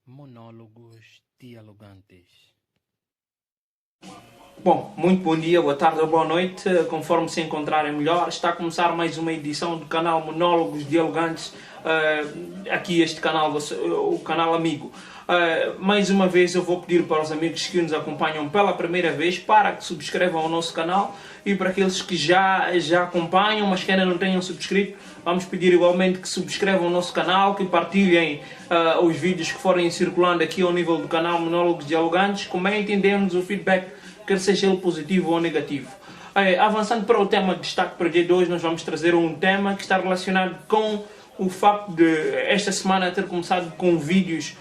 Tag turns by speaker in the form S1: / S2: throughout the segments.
S1: Monólogos dialogantes.
S2: Bom, muito bom dia, boa tarde ou boa noite, conforme se encontrarem melhor. Está a começar mais uma edição do canal Monólogos Dialogantes, aqui este canal, o canal amigo. Mais uma vez eu vou pedir para os amigos que nos acompanham pela primeira vez para que subscrevam o nosso canal, e para aqueles que já acompanham, mas que ainda não tenham subscrito, vamos pedir igualmente que subscrevam o nosso canal, que partilhem os vídeos que forem circulando aqui ao nível do canal Monólogos Dialogantes, comentem, dê-nos o feedback, quer seja ele positivo ou negativo. Avançando para o tema de destaque para o dia de hoje, nós vamos trazer um tema que está relacionado com o facto de esta semana ter começado com vídeos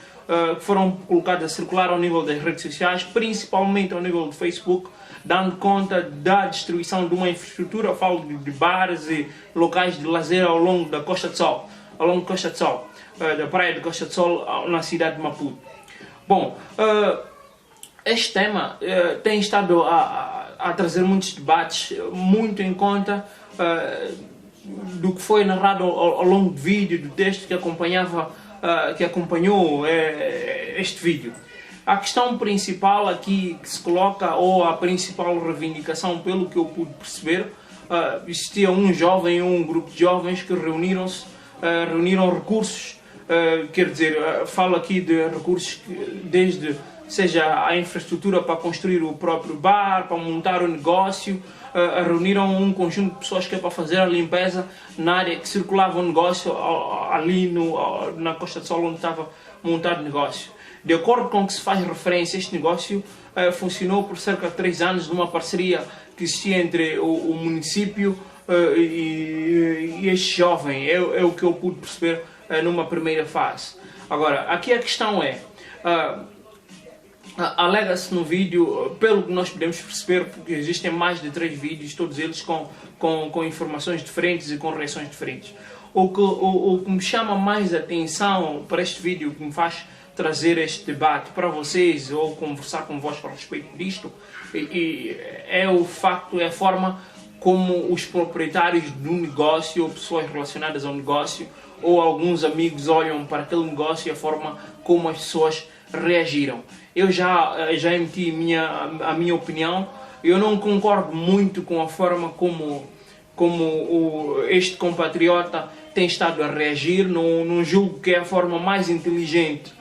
S2: que foram colocados a circular ao nível das redes sociais, principalmente ao nível do Facebook, dando conta da destruição de uma infraestrutura. Eu falo de bares e locais de lazer ao longo da Costa de Sol, da praia de Costa de Sol, na cidade de Maputo. Bom, este tema tem estado a trazer muitos debates, muito em conta do que foi narrado ao longo do vídeo, do texto que acompanhou este vídeo. A questão principal aqui que se coloca, ou a principal reivindicação, pelo que eu pude perceber, existia um grupo de jovens que reuniram recursos, quer dizer, falo aqui de recursos desde seja a infraestrutura para construir o próprio bar, para montar o negócio, reuniram um conjunto de pessoas que é para fazer a limpeza na área que circulava o negócio, ali na Costa de Sol, onde estava montado o negócio. De acordo com o que se faz referência, este negócio funcionou por cerca de 3 anos numa parceria que existia entre o município e este jovem. É o que eu pude perceber numa primeira fase. Agora, aqui a questão é, alega-se no vídeo, pelo que nós podemos perceber, porque existem mais de 3 vídeos, todos eles com informações diferentes e com reações diferentes. O que me chama mais a atenção para este vídeo, que me faz trazer este debate para vocês ou conversar com vós a respeito disto, é o facto, é a forma como os proprietários do negócio, ou pessoas relacionadas ao negócio, ou alguns amigos olham para aquele negócio e a forma como as pessoas reagiram. Eu já emiti a minha opinião. Eu não concordo muito com a forma como este compatriota tem estado a reagir. Não julgo que é a forma mais inteligente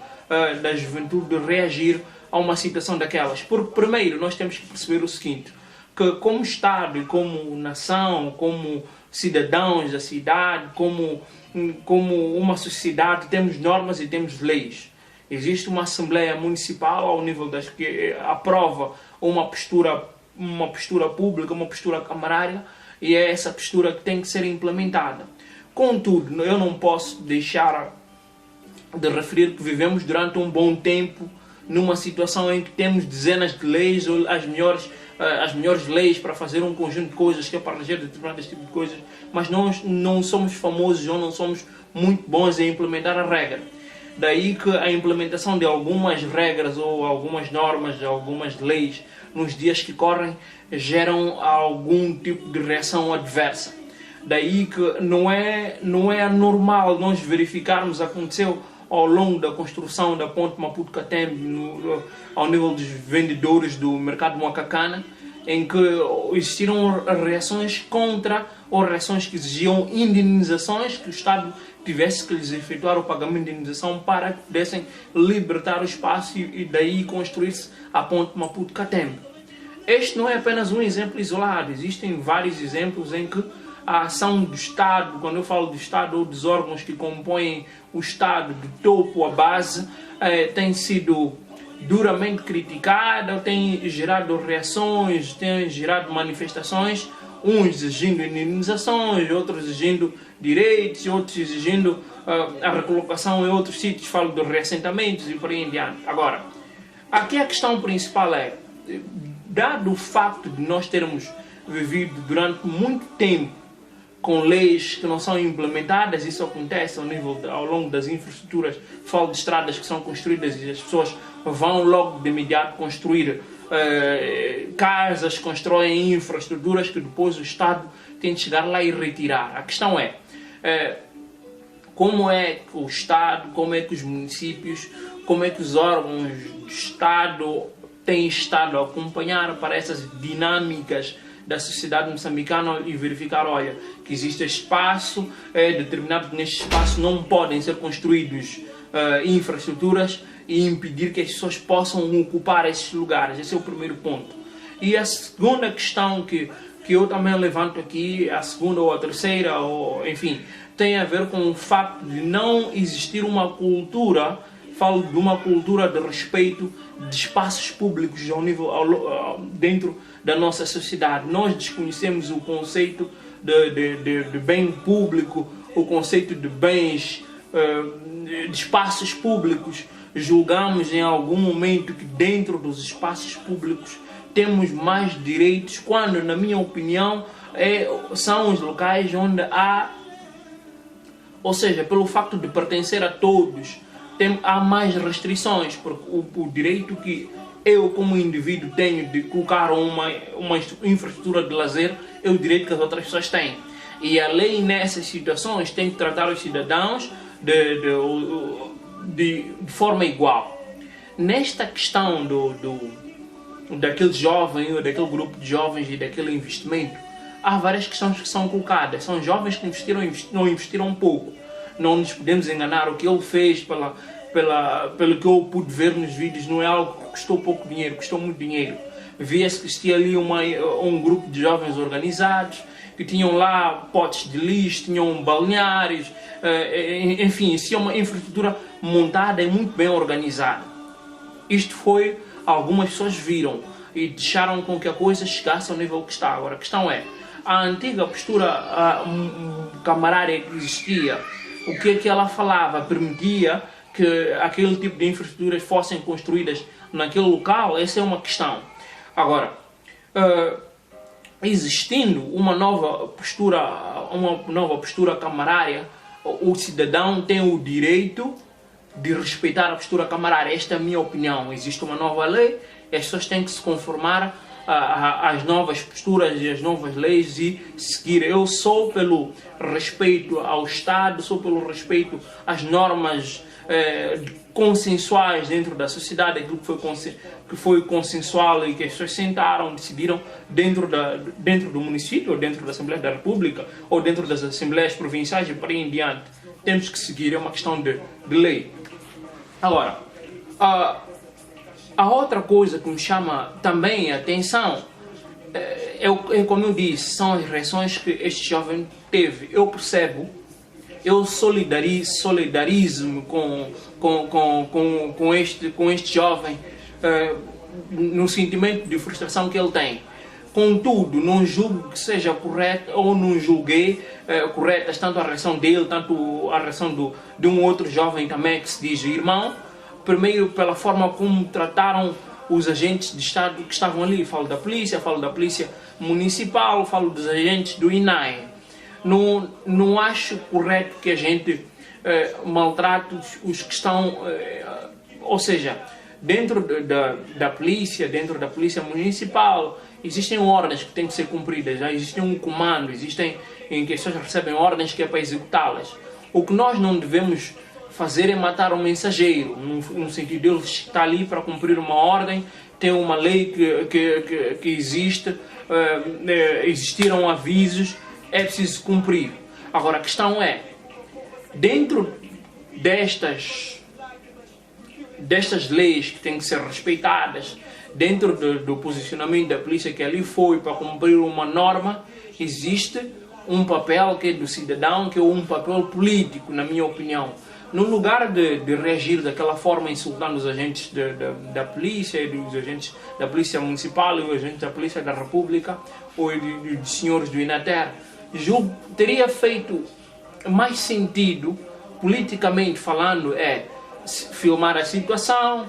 S2: da juventude de reagir a uma situação daquelas. Porque primeiro nós temos que perceber o seguinte, que como Estado e como nação, como cidadãos da cidade, como uma sociedade, temos normas e temos leis. Existe uma Assembleia Municipal ao nível das que aprova uma postura pública, uma postura camarária, e é essa postura que tem que ser implementada. Contudo, eu não posso deixar de referir que vivemos durante um bom tempo numa situação em que temos dezenas de leis, ou as melhores leis para fazer um conjunto de coisas, que é para reger determinados tipos de coisas, mas nós não somos famosos ou não somos muito bons em implementar a regra. Daí que a implementação de algumas regras ou algumas normas, algumas leis nos dias que correm geram algum tipo de reação adversa. Daí que não é anormal nós verificarmos, aconteceu ao longo da construção da ponte Maputo-Catembe, ao nível dos vendedores do mercado Moacacana, em que existiram reações contra, ou reações que exigiam indenizações, que o Estado tivesse que lhes efetuar o pagamento de indenização para que pudessem libertar o espaço e daí construir-se a ponte Maputo-Catembe. Este não é apenas um exemplo isolado, existem vários exemplos em que a ação do Estado, quando eu falo do Estado ou dos órgãos que compõem o Estado, do topo à base, tem sido duramente criticada, tem gerado reações, tem gerado manifestações, uns exigindo indenizações, outros exigindo direitos, outros exigindo a recolocação em outros sítios, falo de reassentamentos e por aí em diante. Agora, aqui a questão principal é, dado o facto de nós termos vivido durante muito tempo com leis que não são implementadas, isso acontece ao longo das infraestruturas, falo de estradas que são construídas e as pessoas vão logo de imediato construir casas, constroem infraestruturas que depois o Estado tem de chegar lá e retirar. A questão é, como é que o Estado, como é que os municípios, como é que os órgãos do Estado têm estado a acompanhar para essas dinâmicas da sociedade moçambicana e verificar, olha, que existe espaço, determinado que neste espaço não podem ser construídos infraestruturas e impedir que as pessoas possam ocupar esses lugares. Esse é o primeiro ponto. E a segunda questão que eu também levanto aqui, a segunda ou a terceira, ou, enfim, tem a ver com o facto de não existir uma cultura, falo de uma cultura de respeito de espaços públicos ao nível, dentro da nossa sociedade. Nós desconhecemos o conceito de bem público, o conceito de bens, de espaços públicos. Julgamos em algum momento que dentro dos espaços públicos temos mais direitos, quando, na minha opinião, são os locais onde há, ou seja, pelo facto de pertencer a todos, há mais restrições, porque o direito que eu como indivíduo tenho de colocar uma infraestrutura de lazer é o direito que as outras pessoas têm. E a lei nessas situações tem que tratar os cidadãos de forma igual. Nesta questão daquele jovem ou daquele grupo de jovens e daquele investimento, há várias questões que são colocadas. São jovens que não investiram pouco. Não nos podemos enganar, o que ele fez, pelo que eu pude ver nos vídeos, não é algo que custou pouco dinheiro, custou muito dinheiro. Via-se que existia ali um grupo de jovens organizados, que tinham lá potes de lixo, tinham balneários, enfim, existia uma infraestrutura montada e muito bem organizada. Isto foi, algumas pessoas viram e deixaram com que a coisa chegasse ao nível que está. Agora, a questão é, a antiga postura camarária que existia, o que é que ela falava? Permitia que aquele tipo de infraestruturas fossem construídas naquele local? Essa é uma questão. Agora, existindo uma nova postura camarária, o cidadão tem o direito de respeitar a postura camarária. Esta é a minha opinião. Existe uma nova lei, as pessoas têm que se conformar às novas posturas e às novas leis e seguir. Eu sou pelo respeito ao Estado, sou pelo respeito às normas consensuais dentro da sociedade, aquilo que foi consensual e que as pessoas sentaram, decidiram dentro do município, ou dentro da Assembleia da República, ou dentro das Assembleias Provinciais e por aí em diante. Temos que seguir, é uma questão de lei. Agora, a outra coisa que me chama também a atenção é como eu disse, são as reações que este jovem teve. Eu percebo, eu solidarizo-me com este jovem no sentimento de frustração que ele tem. Contudo, não julgo que seja correto, ou não julguei corretas tanto a reação dele, tanto a reação de um outro jovem também que se diz irmão. Primeiro, pela forma como trataram os agentes de Estado que estavam ali. Falo da polícia municipal, falo dos agentes do INAE. Não acho correto que a gente maltrate os que estão, ou seja, dentro da polícia municipal, existem ordens que têm que ser cumpridas, já existe um comando, existem em que as pessoas recebem ordens que é para executá-las. O que nós não devemos fazer é matar um mensageiro, no sentido de ele estar ali para cumprir uma ordem, tem uma lei que existe, existiram avisos, é preciso cumprir. Agora, a questão é, dentro destas leis que têm que ser respeitadas, dentro do posicionamento da polícia que ali foi para cumprir uma norma, existe um papel que é do cidadão, que é um papel político, na minha opinião. No lugar de reagir daquela forma, insultando os agentes da polícia, e dos agentes da polícia municipal e os agentes da polícia da república, ou dos senhores do INATER, julgo teria feito mais sentido, politicamente falando, filmar a situação,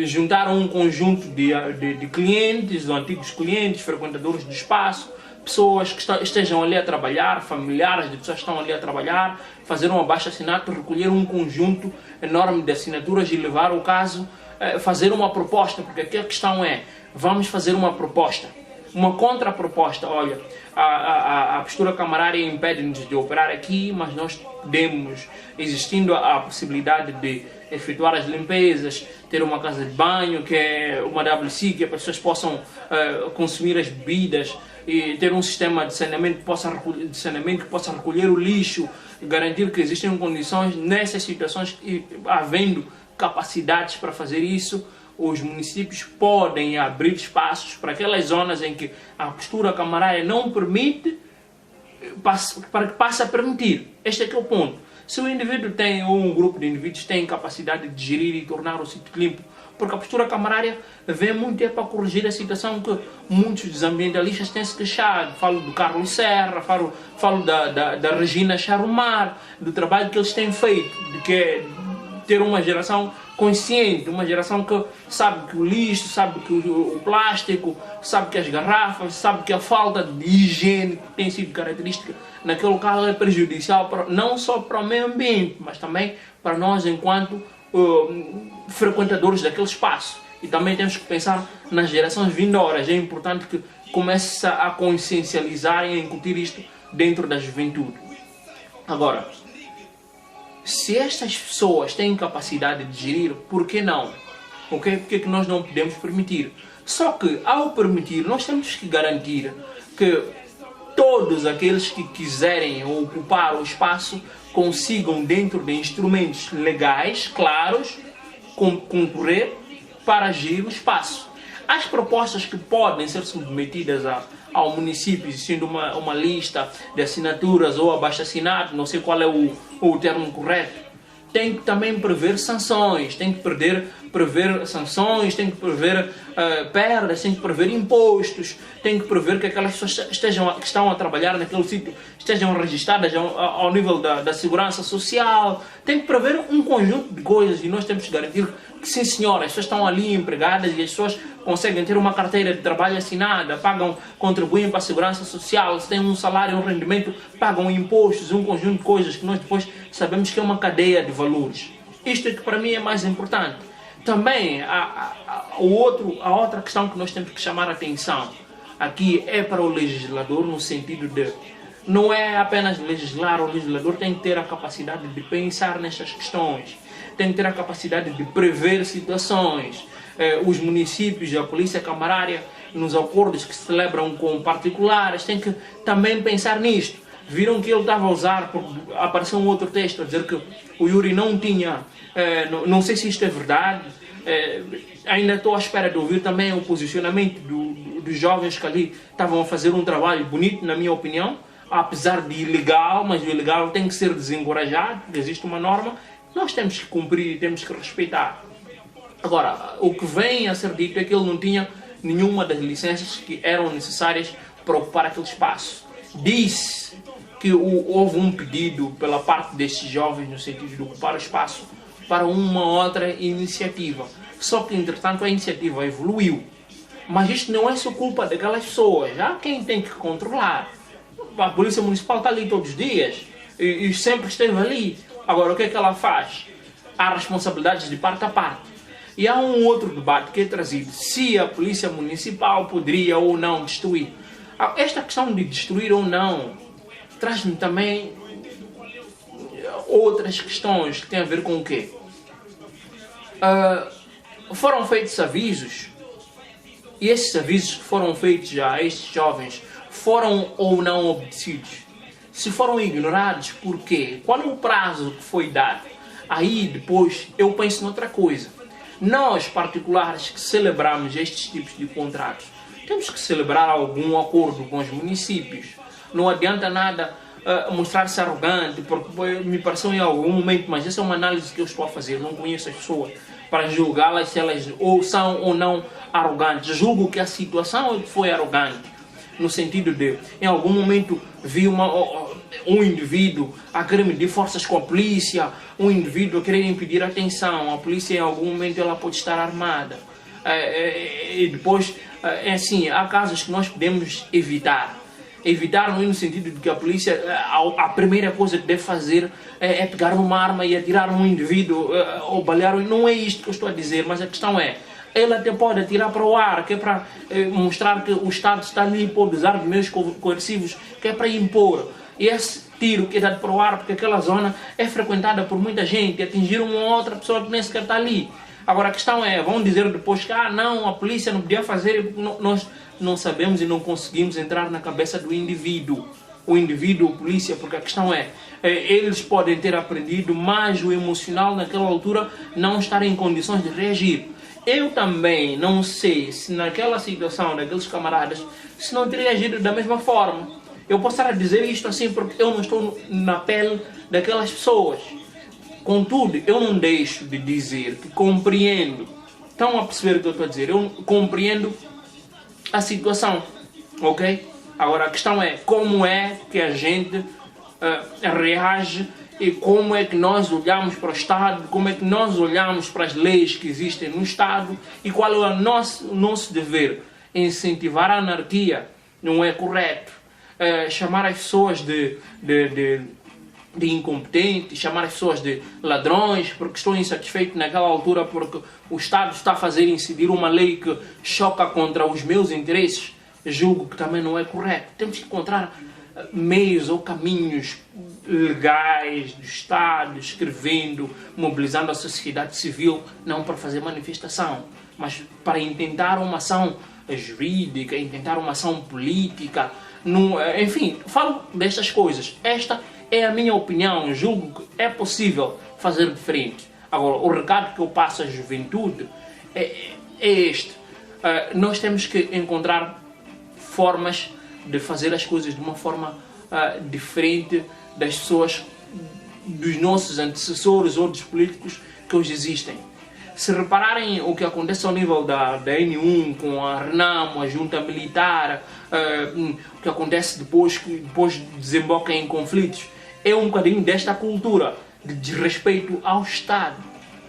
S2: juntar um conjunto de clientes, de antigos clientes, frequentadores do espaço, pessoas que estejam ali a trabalhar, familiares de pessoas que estão ali a trabalhar, fazer um abaixo-assinato, recolher um conjunto enorme de assinaturas e levar o caso, fazer uma proposta, porque aqui a questão é, vamos fazer uma proposta. uma contraproposta. Olha, a postura camarária impede-nos de operar aqui, mas nós podemos, existindo a possibilidade de efetuar as limpezas, ter uma casa de banho, que é uma WC, que as pessoas possam consumir as bebidas, e ter um sistema de saneamento que possa recolher o lixo, garantir que existem condições nessas situações, e havendo capacidades para fazer isso, os municípios podem abrir espaços para aquelas zonas em que a postura camarária não permite, para que passe a permitir. Este é que é o ponto. Se o indivíduo tem, ou um grupo de indivíduos tem capacidade de gerir e tornar o sítio limpo, porque a postura camarária vem muito para corrigir a situação que muitos dos ambientalistas têm se queixado. Falo do Carlos Serra, falo da Regina Charumar, do trabalho que eles têm feito, de que é ter uma geração consciente, uma geração que sabe que o lixo, sabe que o plástico, sabe que as garrafas, sabe que a falta de higiene que tem sido característica naquele local é prejudicial não só para o meio ambiente, mas também para nós enquanto frequentadores daquele espaço. E também temos que pensar nas gerações vindouras. É importante que comece a consciencializar e a incutir isto dentro da juventude. Agora, se estas pessoas têm capacidade de gerir, por que não? Okay? Por que nós não podemos permitir? Só que, ao permitir, nós temos que garantir que todos aqueles que quiserem ocupar o espaço consigam, dentro de instrumentos legais, claros, concorrer para gerir o espaço. As propostas que podem ser submetidas ao município, existindo uma lista de assinaturas ou abaixo-assinado, não sei qual é o termo correto, tem que também prever sanções, tem que prever sanções, tem que prever perdas, tem que prever impostos, tem que prever que aquelas pessoas que estão a trabalhar naquele sítio estejam registradas ao nível da segurança social, tem que prever um conjunto de coisas, e nós temos que garantir que, sim senhora, as pessoas estão ali empregadas e as pessoas conseguem ter uma carteira de trabalho assinada, contribuem para a segurança social, se têm um salário, um rendimento, pagam impostos, um conjunto de coisas que nós depois sabemos que é uma cadeia de valores. Isto é que para mim é mais importante. Também a outra questão que nós temos que chamar a atenção aqui é para o legislador, no sentido de não é apenas legislar, o legislador tem que ter a capacidade de pensar nestas questões, tem que ter a capacidade de prever situações. Os municípios, a polícia camarária, nos acordos que se celebram com particulares, tem que também pensar nisto. Viram que ele estava a usar, apareceu um outro texto a dizer que o Yuri não tinha, não sei se isto é verdade, ainda estou à espera de ouvir também o posicionamento dos jovens que ali estavam a fazer um trabalho bonito, na minha opinião, apesar de ilegal, mas o ilegal tem que ser desencorajado, porque existe uma norma, nós temos que cumprir e temos que respeitar. Agora, o que vem a ser dito é que ele não tinha nenhuma das licenças que eram necessárias para ocupar aquele espaço. Diz que houve um pedido pela parte destes jovens no sentido de ocupar o espaço para uma outra iniciativa. Só que, entretanto, a iniciativa evoluiu. Mas isto não é só culpa daquelas pessoas. Já quem tem que controlar. A Polícia Municipal está ali todos os dias e sempre esteve ali. Agora, o que é que ela faz? Há responsabilidades de parte a parte. E há um outro debate que é trazido, se a Polícia Municipal poderia ou não destruir. Esta questão de destruir ou não traz-me também outras questões que têm a ver com o quê? Foram feitos avisos, e esses avisos que foram feitos a estes jovens foram ou não obedecidos? Se foram ignorados, por quê? Qual é o prazo que foi dado? Aí depois eu penso noutra coisa. Nós, particulares, que celebramos estes tipos de contratos, temos que celebrar algum acordo com os municípios. Não adianta nada mostrar-se arrogante, porque me pareceu em algum momento, mas essa é uma análise que eu estou a fazer, não conheço as pessoas, para julgá-las se elas ou são ou não arrogantes. Julgo que a situação foi arrogante, no sentido de, em algum momento, vi um indivíduo a querer medir forças com a polícia, um indivíduo a querer impedir a atenção. A polícia, em algum momento, ela pode estar armada. E depois, assim, há casos que nós podemos evitar. Evitar não é no sentido de que a polícia, a primeira coisa que deve fazer é pegar uma arma e atirar num indivíduo ou balear. Não é isto que eu estou a dizer, mas a questão é, ele até pode atirar para o ar, que é para mostrar que o Estado está ali, pode usar meios coercivos, que é para impor. E esse tiro que é dado para o ar, porque aquela zona é frequentada por muita gente, atingir uma outra pessoa que nem sequer está ali. Agora a questão é, vão dizer depois que não, a polícia não podia fazer, nós não sabemos e não conseguimos entrar na cabeça do indivíduo. O indivíduo, a polícia, porque a questão é, eles podem ter aprendido, mas o emocional naquela altura não estar em condições de reagir. Eu também não sei se naquela situação daqueles camaradas, se não teria agido da mesma forma. Eu posso estar a dizer isto assim porque eu não estou na pele daquelas pessoas. Contudo, eu não deixo de dizer que compreendo. Estão a perceber o que eu estou a dizer? Eu compreendo a situação, ok? Agora a questão é como é que a gente reage e como é que nós olhamos para o Estado, como é que nós olhamos para as leis que existem no Estado e qual é o nosso dever. Incentivar a anarquia não é correto. Chamar as pessoas de incompetentes, chamar as pessoas de ladrões porque estão insatisfeitos naquela altura porque o Estado está a fazer incidir uma lei que choca contra os meus interesses, julgo que também não é correto. Temos que encontrar meios ou caminhos legais do Estado, escrevendo, mobilizando a sociedade civil, não para fazer manifestação, mas para intentar uma ação jurídica, intentar uma ação política, enfim, falo destas coisas. Esta é a minha opinião, julgo que é possível fazer diferente. Agora, o recado que eu passo à juventude é este. Nós temos que encontrar formas de fazer as coisas de uma forma diferente das pessoas, dos nossos antecessores ou dos políticos que hoje existem. Se repararem o que acontece ao nível da N1 com a Renamo, a junta militar, o que acontece depois desemboca em conflitos, é um bocadinho desta cultura de desrespeito ao Estado.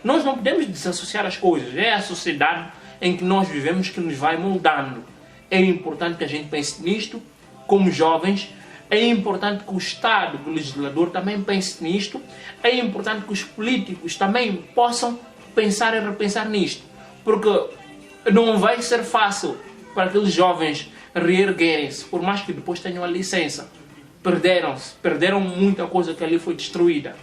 S2: Nós não podemos desassociar as coisas, é a sociedade em que nós vivemos que nos vai moldando. É importante que a gente pense nisto, como jovens, é importante que o Estado, o legislador também pense nisto, é importante que os políticos também possam pensar e repensar nisto, porque não vai ser fácil para aqueles jovens reerguerem-se, por mais que depois tenham a licença. Perderam muita coisa que ali foi destruída.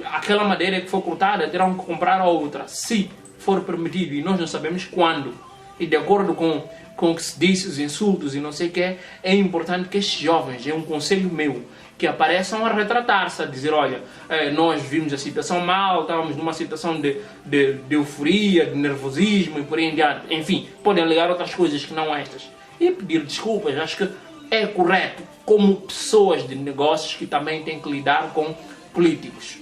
S2: Aquela madeira que foi cortada, terão que comprar outra, se for permitido, e nós não sabemos quando. E de acordo com o que se disse, os insultos e não sei o que, é importante que estes jovens, é um conselho meu, que apareçam a retratar-se, a dizer, olha, nós vimos a situação mal, estávamos numa situação de euforia, de nervosismo e por aí em diante. Enfim, podem alegar outras coisas que não estas. E pedir desculpas, acho que é correto, como pessoas de negócios que também têm que lidar com políticos.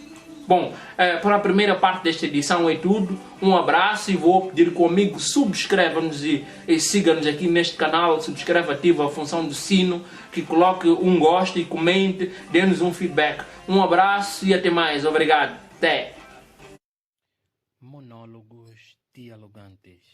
S2: Bom, para a primeira parte desta edição é tudo. Um abraço e vou pedir que o amigo subscreva-nos e siga-nos aqui neste canal. Subscreva, ativa a função do sino, que coloque um gosto e comente, dê-nos um feedback. Um abraço e até mais. Obrigado. Até. Monólogos dialogantes.